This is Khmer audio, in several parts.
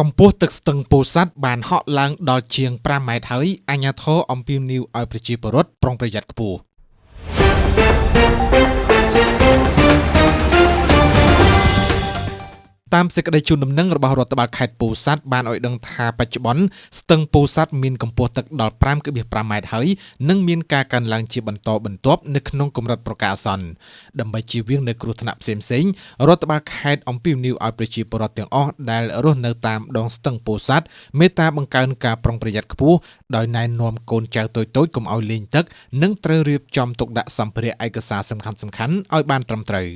កម្ពស់ទឹកស្ទឹងពោធិ៍សាត់បានហក់ឡើងដល់ជាង5ម៉ែត្រហើយអាជ្ញាធរអំពាវនាវឲ្យប្រជាពលរដ្ឋប្រុងប្រយ័ត្នខ្ពស់តាមសេចក្តីជូនដំណឹងរបស់រដ្ឋបាលខេត្តពោធិ៍សាត់បានឲ្យដឹងថាបច្ចុប្បន្នស្ទឹងពោធិ៍សាត់មានកម្ពស់ទឹកដល់ 5.5 ម៉ែត្រហើយនិងមានការកើនឡើងជាបន្តបន្ទាប់នៅក្នុងកម្រិតប្រកាសអាសន្នដើម្បីជៀសវាងនូវគ្រោះថ្នាក់ផ្សេងៗរដ្ឋបាលខេត្តអំពាវនាវឲ្យប្រជាពលរដ្ឋទាំងអស់ដែលរស់នៅតាមដងស្ទឹងពោធិ៍សាត់មេត្តាបង្កើនការប្រុងប្រយ័ត្នខ្ពស់ដោយណែនាំកូនចៅតូចៗកុំឲ្យលេងទឹកនិងត្រូវរៀបចំទុកដាក់សម្ភារៈឯកសារសំខាន់ៗឲ្យបានត្រឹមត្រូវ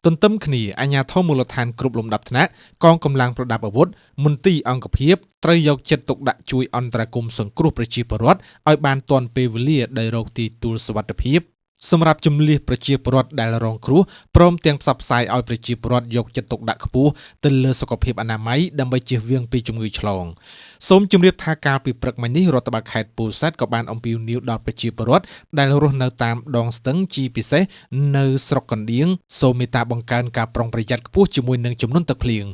ទន្ទឹមគ្នាអាជ្ញាធរមូលដ្ឋានគ្រប់លំដាប់ថ្នាក់កងកម្លាំងប្រដាប់អាវុធមន្ទីរអង្គភាពត្រូវយកចិត្តទុកដាក់ជួយអន្តរាគមន៍សង្គ្រោះប្រជាពលរដ្ឋឲ្យបានទាន់ពេលវេលាដោយរកទីទួលសុវត្ថិភាពសម្រាប់ជំនះប្រជាពលរដ្ឋដែលរងគ្រោះព្រមទាំងផ្សព្វផ្សាយឲ្យប្រជាពលរដ្ឋយកចិត្តទុកដាក់ខ្ពស់ទៅលើសុខភាពអនាម័យដើម្បីជៀសវាងពីជំងឺឆ្លងសូមជម្រាបថាកាលពីព្រឹកមិញនេះរដ្ឋបាលខេត្តពោធិ៍សាត់ក៏បានអំពាវនាវដល់ប្រជាពលរដ្ឋដែលរស់នៅតាមដងស្ទឹងជាពិសេសនៅស្រុកកណ្ដៀងសូមមេត្តាបង្កើនការប្រុងប្រយ័ត្នខ្ពស់ជាមួយនឹងចំនួនទឹកភ្លៀង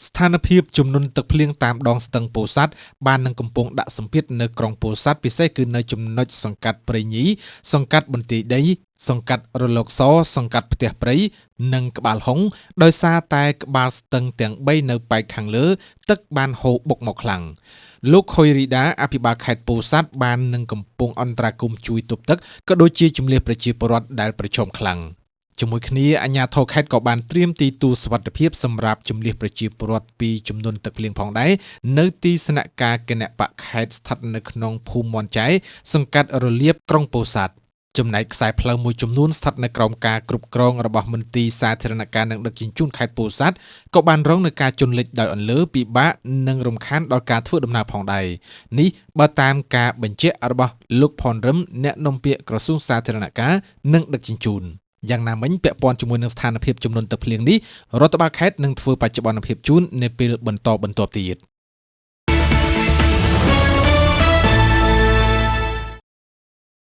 ស្ថានភាពចំនួនទឹកភ្លៀងតាមដងស្ទឹងពោធិ៍សាត់បាននឹងកំពុងដាក់សម្ពាធនៅក្រុងពោធិ៍សាត់ពិសេសគឺនៅចំណុចសង្កាត់ព្រៃញីសង្កាត់បន្ទាយដីសង្កាត់រលកសសង្កាត់ផ្ទះព្រៃនិងក្បាលហុងដោយសារតែក្បាលស្ទឹងទាំង3នៅប៉ែកខាងលើទឹកបានហូរបុកមកខ្លាំងលោកខុយរីដាអភិបាលខេត្តពោធិ៍សាត់បាននឹងកំពុងអន្តរាគមន៍ជួយទប់ទឹកក៏ដូចជាជំនះប្រជាពលរដ្ឋដែលប្រឈមខ្លាំងជាមួយគ្នាអាជ្ញាធរខេត្តក៏បានត្រៀមទីទួលសុវត្ថិភាពសម្រាប់ជំនះប្រជាពលរដ្ឋពីចំនួនទឹកភ្លៀងផងដែរនៅទីស្នាក់ការគណៈបកខេត្តស្ថិតនៅក្នុងភូមិមន់ចែសង្កាត់រលៀបក្រុងពោធិ៍សាត់ចំណែកខ្សែផ្លូវមួយចំនួនស្ថិតនៅក្រោមការគ្រប់គ្រងរបស់មន្ទីរសាធារណការនិងដឹកជញ្ជូនខេត្តពោធិ៍សាត់ក៏បានរងនឹងការជន់លិចដោយអន្លើពិបាកនិងរំខានដល់ការធ្វើដំណើរផងដែរនេះបើតាមការបញ្ជាក់របស់លោកផនរឹមអ្នកនាំពាក្យក្រសួងសាធារណការនិងដឹកជញ្ជូនយ៉ាងណាមិញពាក់ព័ន្ធជាមួយនឹងស្ថានភាពចំនួនទឹកភ្លៀងនេះរដ្ឋបាលខេត្តនឹងធ្វើបច្ចុប្បន្នភាពជូននៅពេលបន្តបន្ទាប់ទៀត